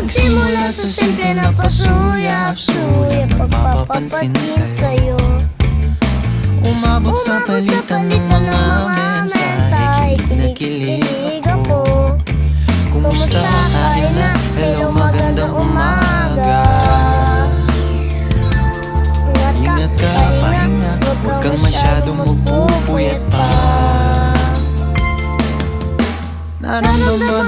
Magsimula sa simple na pasuyap-suyap, pagpapapansin sa'yo. Umabot sa palitan ng mga mensahe, kinikilig ako. Kumusta, kain na, hello, magandang umaga. Ingat ka, pahinga, huwag kang masyadong magpupuyat pa. Naramdaman